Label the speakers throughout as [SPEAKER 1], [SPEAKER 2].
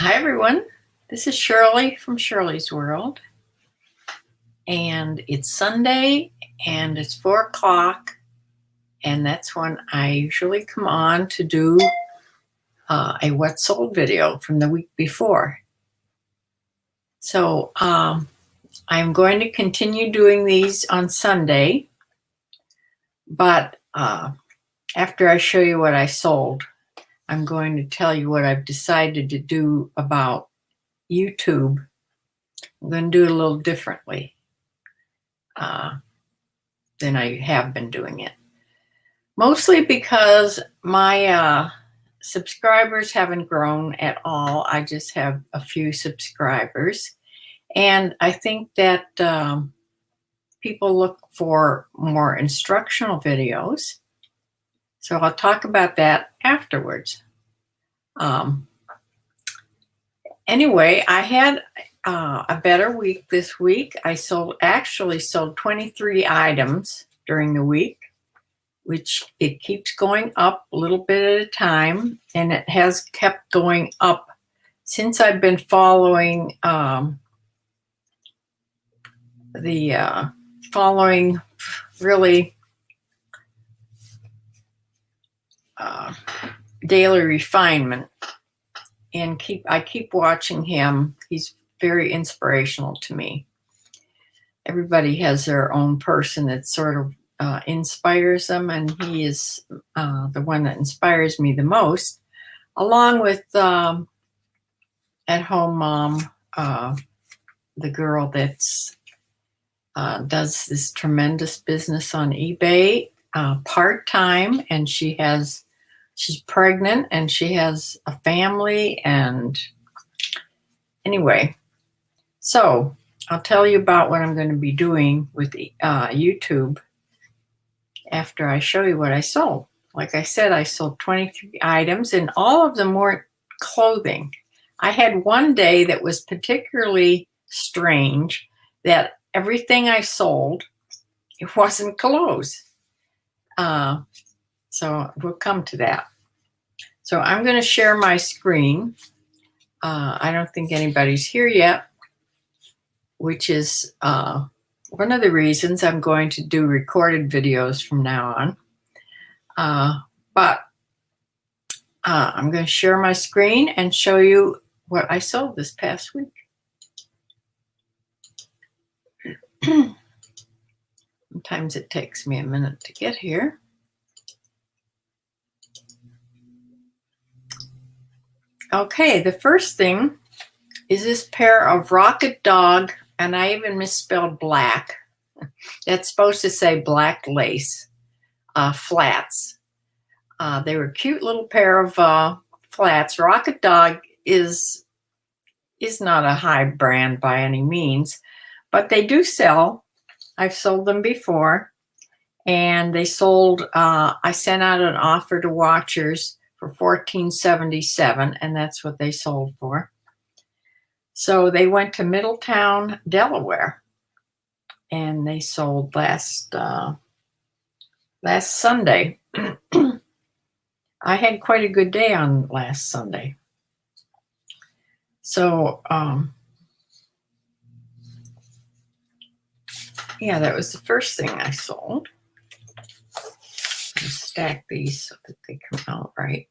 [SPEAKER 1] Hi everyone, this is Shirley from Shirley's World, and it's Sunday and it's 4 o'clock, and that's when I usually come on to do a What Sold video from the week before. So I'm going to continue doing these on Sunday, but after I show you what I sold, I'm going to tell you what I've decided to do about YouTube. I'm going to do it a little differently than I have been doing it. Mostly because my subscribers haven't grown at all. I just have a few subscribers. And I think that people look for more instructional videos. So I'll talk about that afterwards. Anyway, I had a better week this week. I actually sold 23 items during the week, which it keeps going up a little bit at a time, and it has kept going up since I've been following really Daily Refinement, and I keep watching him. He's very inspirational to me. Everybody has their own person that sort of inspires them, and he is the one that inspires me the most, along with At Home Mom, the girl that's does this tremendous business on eBay part-time, and she's pregnant and she has a family. And anyway, so I'll tell you about what I'm going to be doing with YouTube after I show you what I sold. Like I said, I sold 23 items, and all of them weren't clothing. I had one day that was particularly strange, that everything I sold, it wasn't clothes. So we'll come to that. So I'm going to share my screen. I don't think anybody's here yet, which is one of the reasons I'm going to do recorded videos from now on. But I'm going to share my screen and show you what I sold this past week. Sometimes it takes me a minute to get here. Okay, the first thing is this pair of Rocket Dog, and I even misspelled black. That's supposed to say black lace flats. They were a cute little pair of flats. Rocket Dog is not a high brand by any means, but they do sell. I've sold them before, and they sold. I sent out an offer to watchers for $14.77, and that's what they sold for. So they went to Middletown, Delaware, and they sold last Sunday. I had quite a good day on last Sunday. So yeah, that was the first thing I sold. Stack these so that they come out right.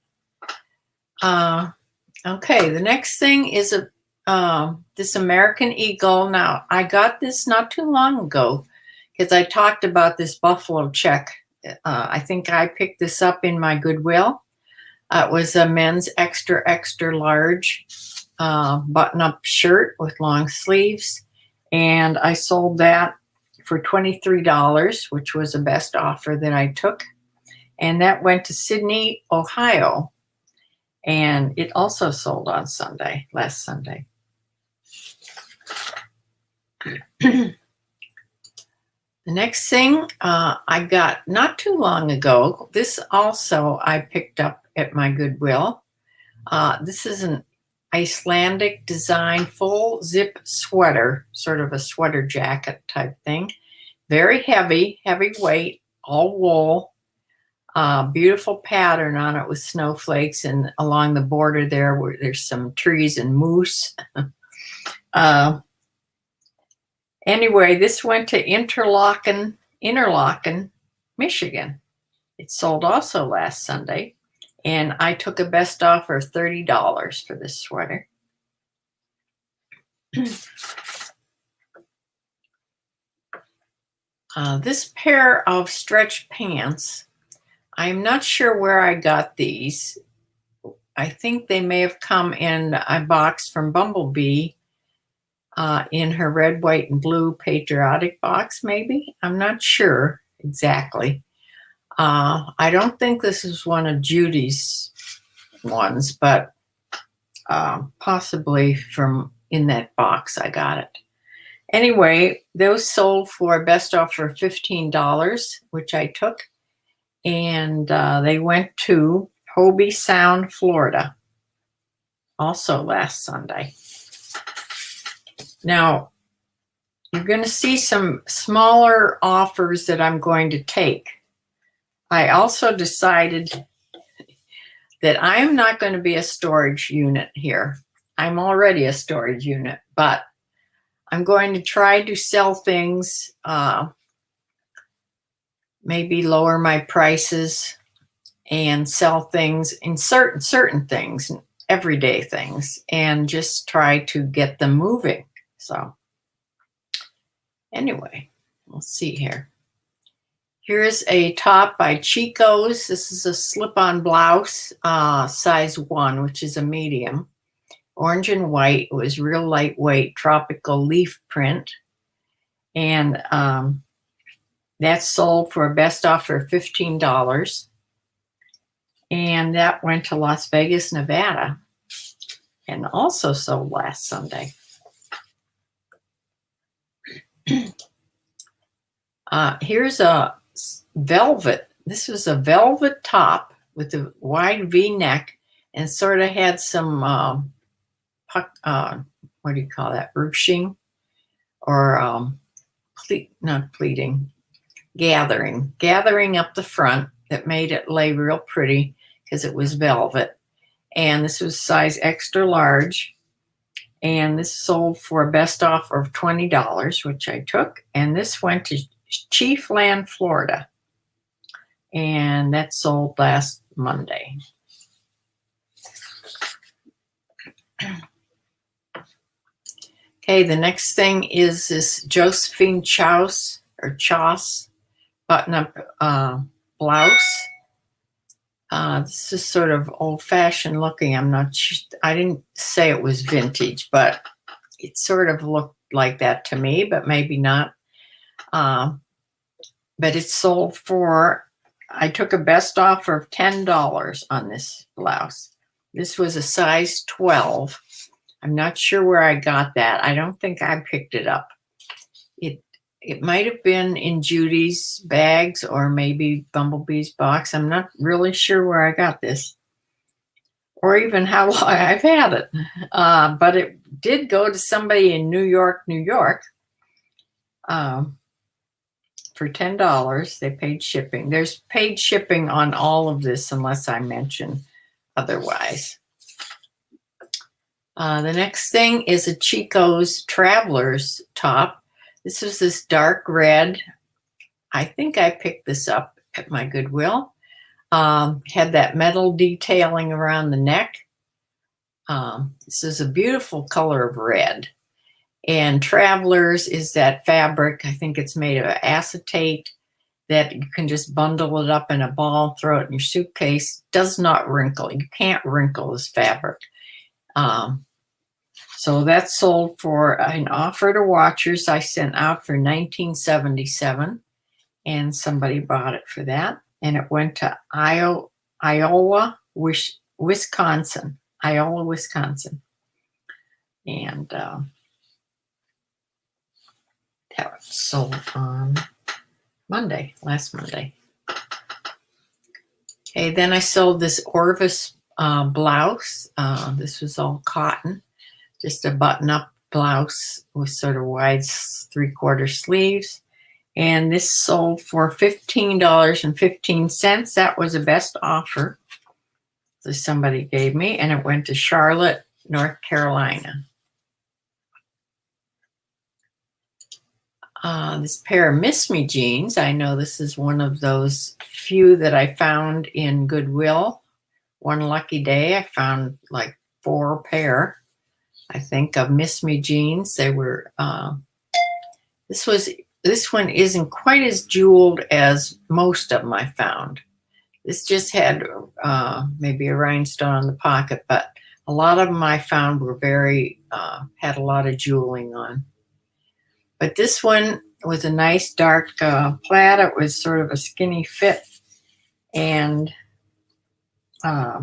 [SPEAKER 1] Okay, the next thing is this American Eagle. Now, I got this not too long ago because I talked about this buffalo check. I think I picked this up in my Goodwill. It was a men's extra large button-up shirt with long sleeves, and I sold that for $23, which was the best offer that I took. And that went to Sydney, Ohio. And it also sold on Sunday, last Sunday. The next thing I got not too long ago, this also I picked up at my Goodwill. This is an Icelandic design full zip sweater, sort of a sweater jacket type thing. Very heavy weight, all wool. Beautiful pattern on it with snowflakes, and along the border there where there's some trees and moose. Anyway, this went to Interlaken, Michigan. It sold also last Sunday, and I took a best offer of $30 for this sweater. This pair of stretch pants, I'm not sure where I got these. I think they may have come in a box from Bumblebee in her red, white, and blue patriotic box, maybe. I'm not sure exactly. I don't think this is one of Judy's ones, but possibly from in that box I got it. Anyway, those sold for best offer of $15, which I took, and they went to Hobie Sound, Florida, also last Sunday. Now, you're going to see some smaller offers that I'm going to take. I also decided that I'm not going to be a storage unit here. I'm already a storage unit, but I'm going to try to sell things, maybe lower my prices and sell things in certain things, everyday things, and just try to get them moving. So anyway, we'll see here. Here's a top by Chico's. This is a slip-on blouse, size 1, which is a medium. Orange and white. It was real lightweight, tropical leaf print. And that sold for a best offer of $15. And that went to Las Vegas, Nevada, and also sold last Sunday. Here's a velvet. This was a velvet top with a wide V-neck and sort of had some, what do you call that, ruching or not pleating, gathering up the front that made it lay real pretty because it was velvet. And this was size extra large. And this sold for a best offer of $20, which I took. And this went to Chiefland, Florida. And that sold last Monday. Okay, the next thing is this Josephine Chouse button-up blouse. This is sort of old-fashioned looking. I didn't say it was vintage, but it sort of looked like that to me, but maybe not. But it sold for, I took a best offer of $10 on this blouse. This was a size 12. I'm not sure where I got that. I don't think I picked it up. It might have been in Judy's bags or maybe Bumblebee's box. I'm not really sure where I got this or even how long I've had it. But it did go to somebody in New York, for $10. They paid shipping. There's paid shipping on all of this unless I mention otherwise. The next thing is a Chico's Traveler's top. This is this dark red. I think I picked this up at my Goodwill. Had that metal detailing around the neck. This is a beautiful color of red. And Travelers is that fabric. I think it's made of acetate that you can just bundle it up in a ball, throw it in your suitcase. Does not wrinkle. You can't wrinkle this fabric. So that sold for an offer to watchers I sent out for $19.77, and somebody bought it for that. And it went to Iowa, Wisconsin. And that was sold on last Monday. Okay, then I sold this Orvis blouse. This was all cotton. Just a button-up blouse with sort of wide 3/4 sleeves. And this sold for $15.15. That was the best offer that somebody gave me, and it went to Charlotte, North Carolina. This pair of Miss Me jeans, I know this is one of those few that I found in Goodwill. One lucky day, I found like 4 pair, I think, of Miss Me jeans. They were, this one isn't quite as jeweled as most of them I found. This just had maybe a rhinestone on the pocket, but a lot of them I found were very, had a lot of jeweling on. But this one was a nice dark plaid. It was sort of a skinny fit. And that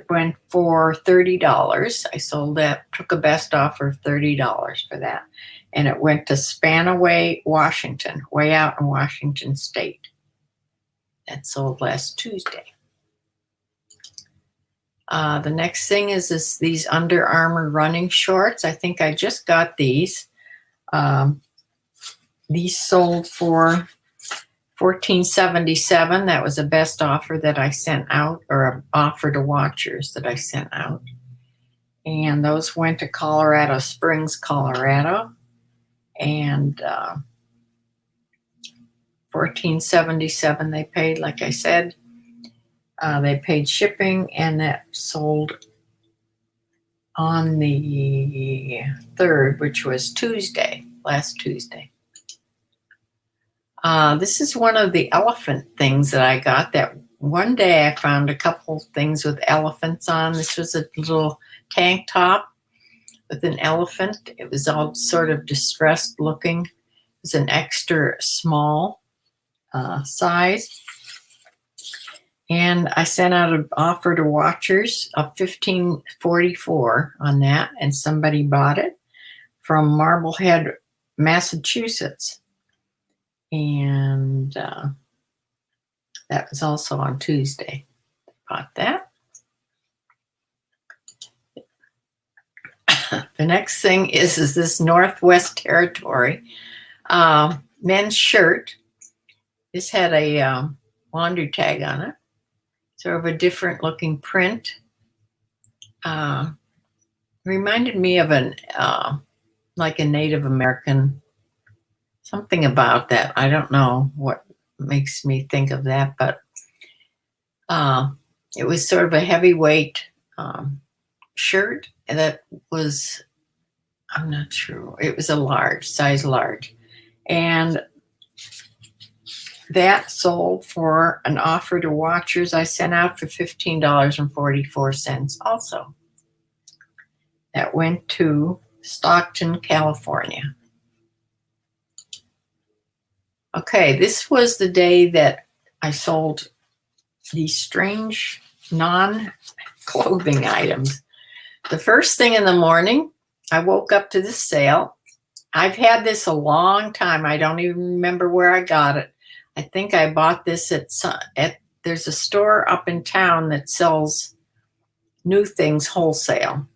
[SPEAKER 1] went for $30. I sold that, took a best offer of $30 for that. And it went to Spanaway, Washington, way out in Washington State. That sold last Tuesday. The next thing is these Under Armour running shorts. I think I just got these. These sold for $14.77. That was the best offer that I sent out, or an offer to watchers that I sent out. And those went to Colorado Springs, Colorado. And $14.77 they paid, like I said. They paid shipping, and that sold on the 3rd, which was Tuesday, last Tuesday. This is one of the elephant things that I got. That one day I found a couple things with elephants on. This was a little tank top with an elephant. It was all sort of distressed looking. It was an extra small size. And I sent out an offer to watchers of $15.44 on that, and somebody bought it from Marblehead, Massachusetts. And that was also on Tuesday. I bought that. The next thing is this Northwest Territory men's shirt. This had a laundry tag on it. Sort of a different looking print. Reminded me of like a Native American, something about that. I don't know what makes me think of that, but it was sort of a heavyweight shirt that was, I'm not sure, it was a large, size large. And that sold for an offer to watchers I sent out for $15.44 also. That went to Stockton, California. Okay, this was the day that I sold these strange non-clothing items. The first thing in the morning, I woke up to this sale. I've had this a long time. I don't even remember where I got it. I think I bought this at there's a store up in town that sells new things wholesale.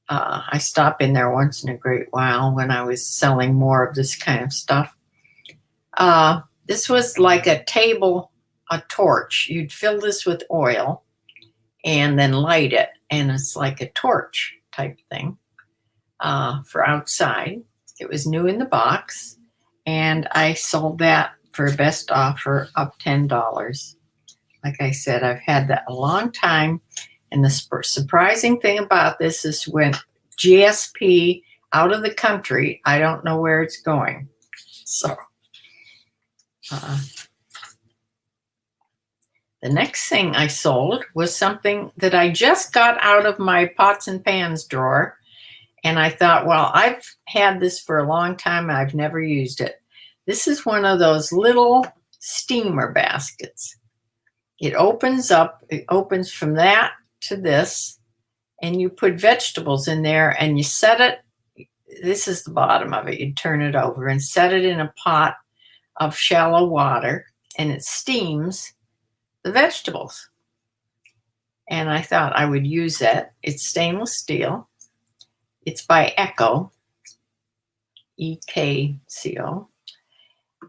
[SPEAKER 1] I stop in there once in a great while when I was selling more of this kind of stuff. This was like a torch. You'd fill this with oil and then light it, and it's like a torch type thing for outside. It was new in the box, and I sold that for a best offer of $10. Like I said, I've had that a long time. And the surprising thing about this is when GSP out of the country, I don't know where it's going. So the next thing I sold was something that I just got out of my pots and pans drawer. And I thought, well, I've had this for a long time. I've never used it. This is one of those little steamer baskets. It opens up, it opens from that to this, and you put vegetables in there and you set it. This is the bottom of it. You turn it over and set it in a pot of shallow water, and it steams the vegetables. And I thought I would use that. It's stainless steel. It's by Echo. EKCO.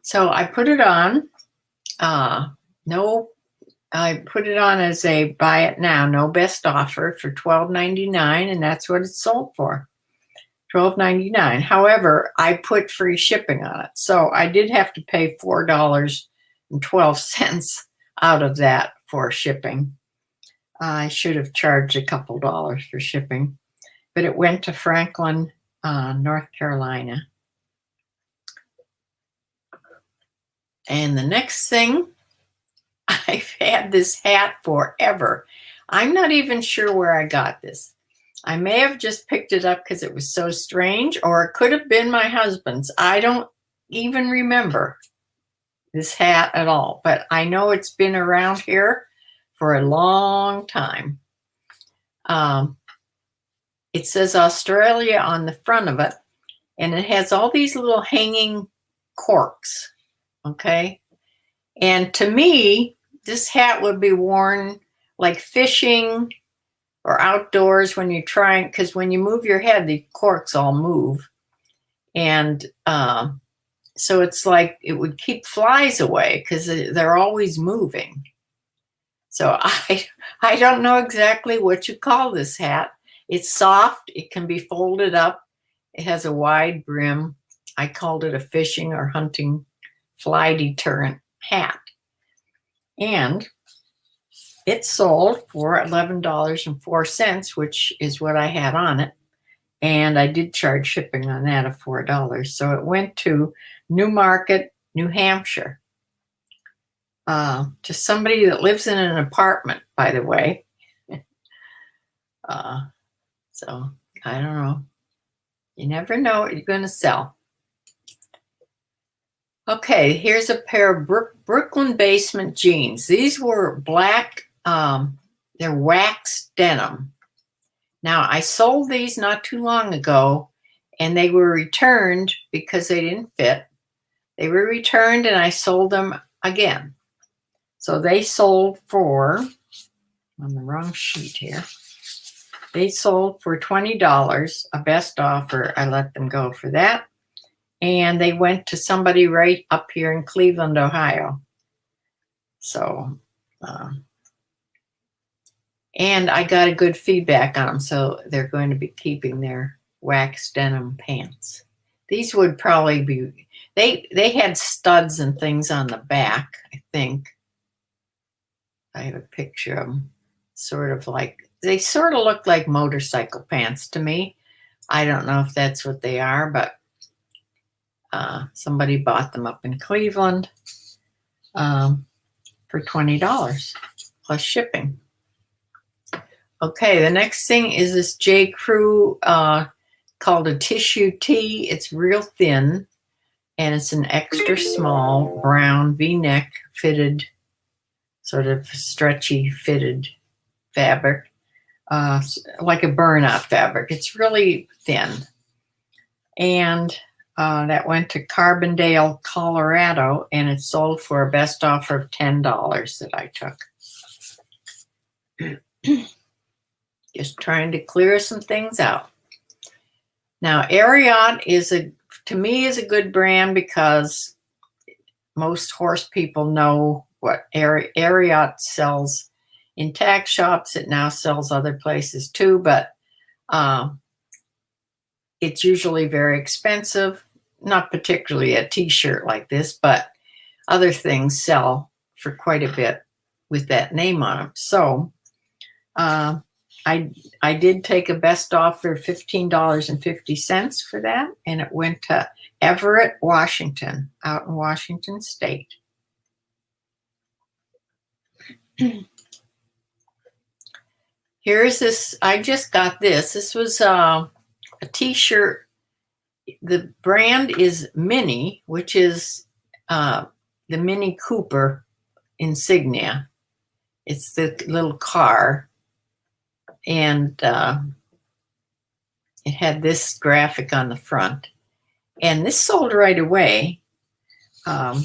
[SPEAKER 1] So I put it on. I put it on as a buy it now, no best offer for $12.99, and that's what it's sold for, $12.99. However, I put free shipping on it, so I did have to pay $4.12 out of that for shipping. I should have charged a couple dollars for shipping, but it went to Franklin, North Carolina. And the next thing, I've had this hat forever. I'm not even sure where I got this. I may have just picked it up because it was so strange, or it could have been my husband's. I don't even remember this hat at all, but I know it's been around here for a long time. It says Australia on the front of it, and it has all these little hanging corks, okay? And to me, this hat would be worn like fishing or outdoors when you're trying, because when you move your head, the corks all move. And so it's like it would keep flies away because they're always moving. So I don't know exactly what you call this hat. It's soft. It can be folded up. It has a wide brim. I called it a fishing or hunting fly deterrent hat. And it sold for $11.04, which is what I had on it. And I did charge shipping on that of $4. So it went to Newmarket, New Hampshire, to somebody that lives in an apartment, by the way. So I don't know. You never know what you're going to sell. Okay, here's a pair of Brooklyn Basement jeans. These were black, they're wax denim. Now, I sold these not too long ago, and they were returned because they didn't fit. They were returned, and I sold them again. So they sold for, on the wrong sheet here, they sold for $20, a best offer. I let them go for that. And they went to somebody right up here in Cleveland, Ohio. So, and I got a good feedback on them, so they're going to be keeping their wax denim pants. These would probably be, they had studs and things on the back, I think. I have a picture of them, sort of like, they sort of look like motorcycle pants to me. I don't know if that's what they are, but somebody bought them up in Cleveland for $20 plus shipping. Okay, the next thing is this J. Crew called a tissue tee. It's real thin, and it's an extra small brown V-neck fitted, sort of stretchy fitted fabric, like a burnout fabric. It's really thin. And that went to Carbondale, Colorado, and it sold for a best offer of $10 that I took. Just trying to clear some things out. Now, Ariat to me is a good brand because most horse people know what Ariat sells in tack shops. It now sells other places too, but it's usually very expensive. Not particularly a t-shirt like this, but other things sell for quite a bit with that name on them. So I did take a best offer, $15.50 for that, and it went to Everett, Washington, out in Washington State. Here's this, I just got this. This was a t-shirt. The brand is Mini, which is the Mini Cooper insignia. It's the little car. And it had this graphic on the front. And this sold right away. And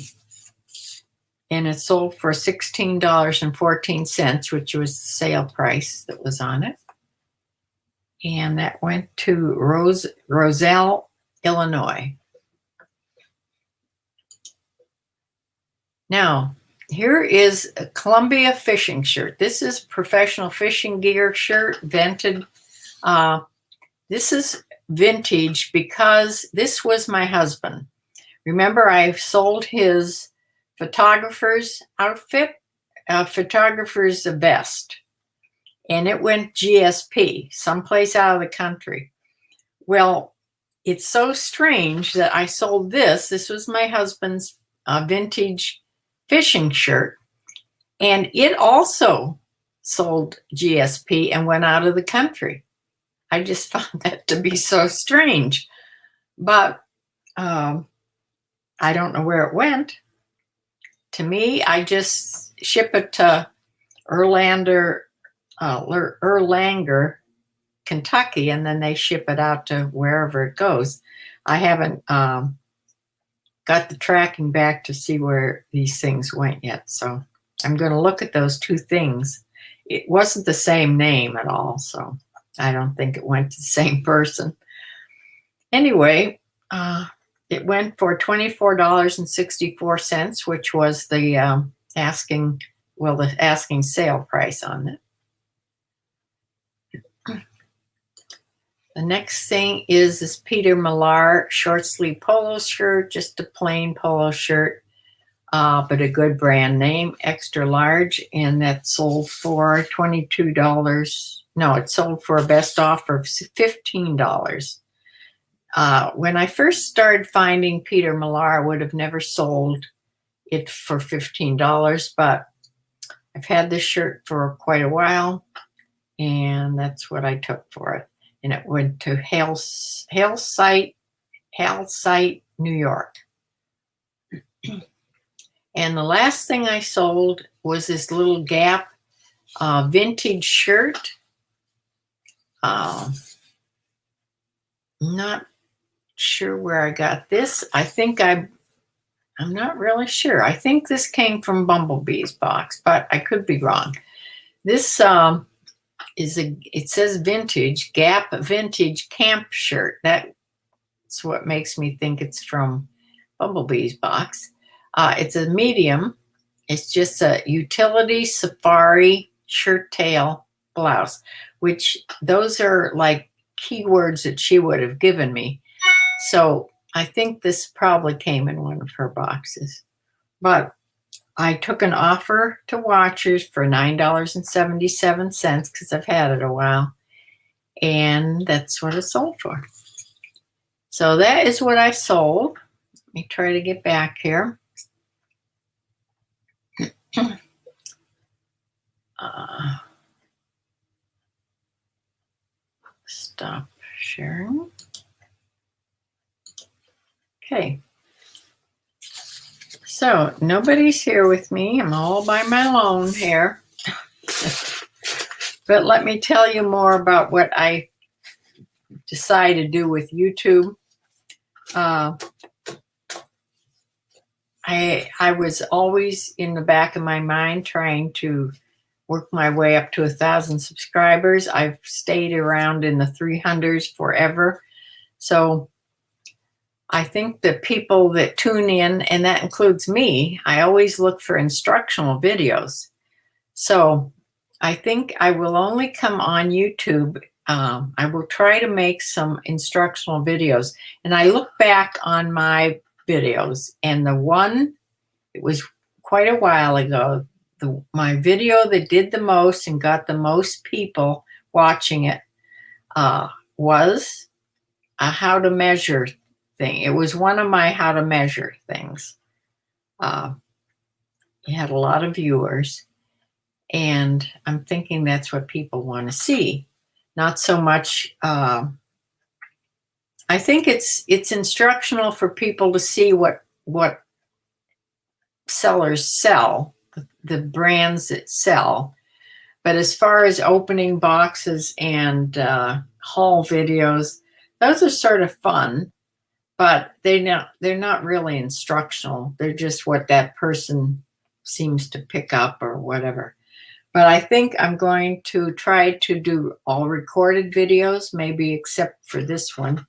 [SPEAKER 1] it sold for $16.14, which was the sale price that was on it. And that went to Roselle, Illinois. Now, here is a Columbia fishing shirt. This is professional fishing gear shirt, vented. This is vintage because this was my husband. Remember, I sold his photographer's outfit, photographer's vest, and it went GSP, someplace out of the country. Well, it's so strange that I sold this. This was my husband's vintage fishing shirt, and it also sold GSP and went out of the country. I just found that to be so strange, but I don't know where it went. To me, I just ship it to Erlanger, Kentucky, and then they ship it out to wherever it goes. I haven't got the tracking back to see where these things went yet, so I'm going to look at those two things. It wasn't the same name at all, so I don't think it went to the same person. Anyway, it went for $24.64, which was the asking sale price on it. The next thing is this Peter Millar short sleeve polo shirt, just a plain polo shirt, but a good brand name, extra large, and that sold for $22. No, it sold for a best offer of $15. When I first started finding Peter Millar, I would have never sold it for $15, but I've had this shirt for quite a while, and that's what I took for it. And it went to Hale Site, New York. And the last thing I sold was this little Gap vintage shirt. Not sure where I got this. I think I'm not really sure. I think this came from Bumblebee's box, but I could be wrong. This it says vintage, Gap vintage camp shirt. That's what makes me think it's from Bumblebee's box. It's a medium. It's just a utility safari shirt tail blouse, which those are like keywords that she would have given me. So I think this probably came in one of her boxes. But I took an offer to Watchers for $9.77 because I've had it a while. And that's what it sold for. So that is what I sold. Let me try to get back here. Stop sharing. Okay. So nobody's here with me. I'm all by my own here. But let me tell you more about what I decided to do with YouTube. I was always in the back of my mind trying to work my way up to 1,000 subscribers. I've stayed around in the 300s forever. So I think the people that tune in, and that includes me, I always look for instructional videos. So I think I will only come on YouTube. I will try to make some instructional videos. And I look back on my videos, and the one, it was quite a while ago, my video that did the most and got the most people watching it was a how to measure thing. It was one of my how to measure things. It had a lot of viewers, and I'm thinking that's what people want to see. Not so much, I think it's instructional for people to see what sellers sell, the brands that sell. But as far as opening boxes and haul videos, those are sort of fun, but they're not really instructional. They're just what that person seems to pick up or whatever. But I think I'm going to try to do all recorded videos, maybe except for this one.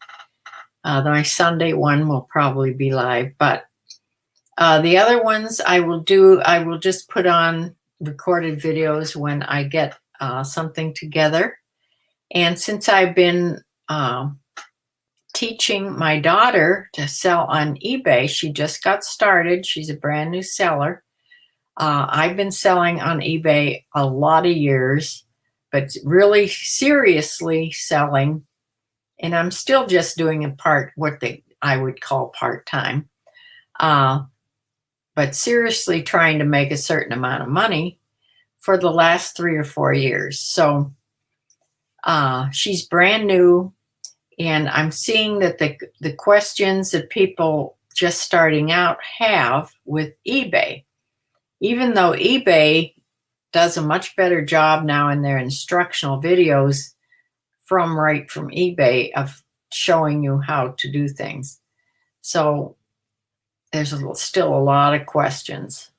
[SPEAKER 1] My Sunday one will probably be live, but The other ones I will just put on recorded videos when I get something together. And since I've been teaching my daughter to sell on eBay, she just got started. She's a brand new seller. I've been selling on eBay a lot of years, but really seriously selling, and I'm still just doing what I would call part-time. But seriously trying to make a certain amount of money for the last 3 or 4 years. So she's brand new, and I'm seeing that the questions that people just starting out have with eBay, even though eBay does a much better job now in their instructional videos right from eBay of showing you how to do things. So there's still a lot of questions.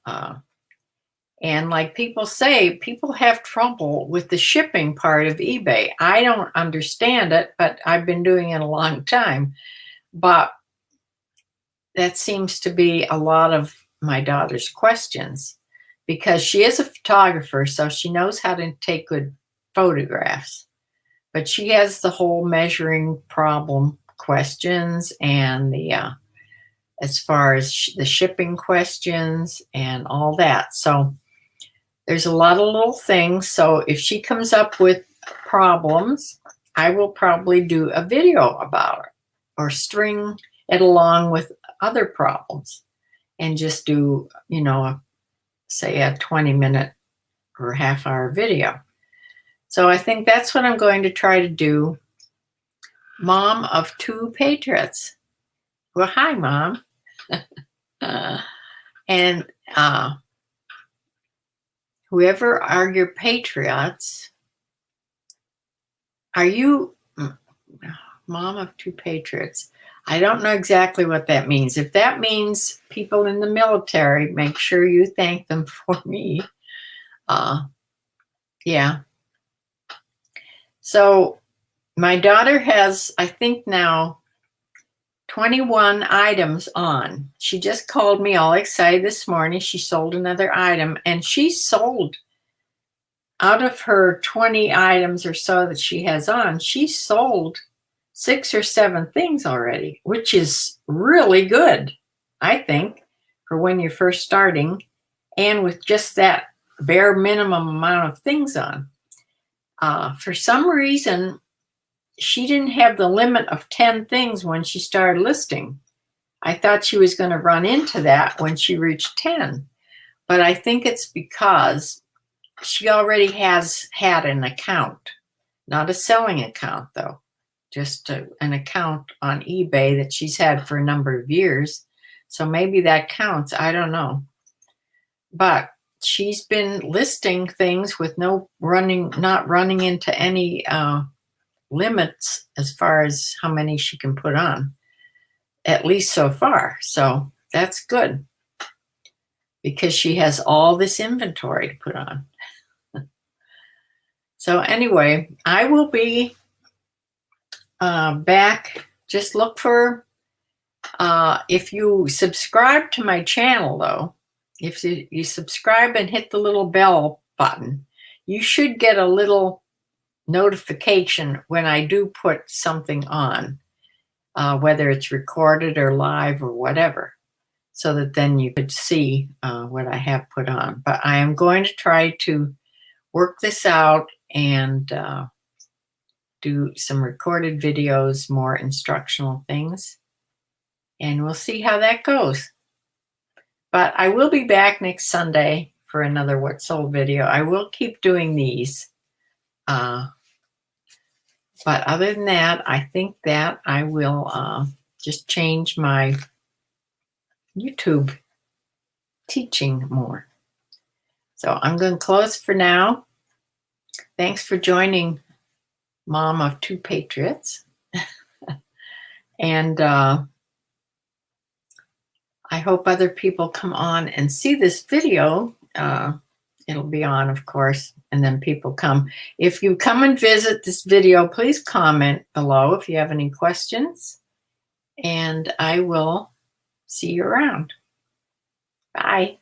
[SPEAKER 1] And like people say, people have trouble with the shipping part of eBay. I don't understand it, but I've been doing it a long time. But that seems to be a lot of my daughter's questions, because she is a photographer, so she knows how to take good photographs. But she has the whole measuring problem questions and the as far as the shipping questions and all that. So there's a lot of little things. So if she comes up with problems, I will probably do a video about it or string it along with other problems and just do, say a 20-minute or half-hour video. So I think that's what I'm going to try to do. Mom of 2 patriots. Well, hi, Mom. And whoever are your patriots, are you Mom of 2 patriots? I don't know exactly what that means. If that means people in the military, make sure you thank them for me. Yeah. So my daughter has, I think now, 21 items on. She just called me all excited this morning. She sold another item, and she sold, out of her 20 items or so that she has on, she sold 6 or 7 things already, which is really good, I think, for when you're first starting and with just that bare minimum amount of things on. For some reason, she didn't have the limit of 10 things when she started listing. I thought she was going to run into that when she reached 10. But I think it's because she already has had an account, not a selling account though, just an account on eBay that she's had for a number of years. So maybe that counts. I don't know. But she's been listing things with not running into any limits as far as how many she can put on, at least so far. So that's good, because she has all this inventory to put on. So anyway, I will be back. Just look for, if you subscribe to my channel though, if you subscribe and hit the little bell button, you should get a little notification when I do put something on, whether it's recorded or live or whatever, so that then you could see what I have put on. But I am going to try to work this out and do some recorded videos, more instructional things, and we'll see how that goes. But I will be back next Sunday for another What Sold video. I will keep doing these. But other than that, I think that I will just change my YouTube teaching more. So I'm going to close for now. Thanks for joining Mom of 2 Patriots. And I hope other people come on and see this video. It'll be on, of course, and then people come. If you come and visit this video, please comment below if you have any questions, and I will see you around. Bye.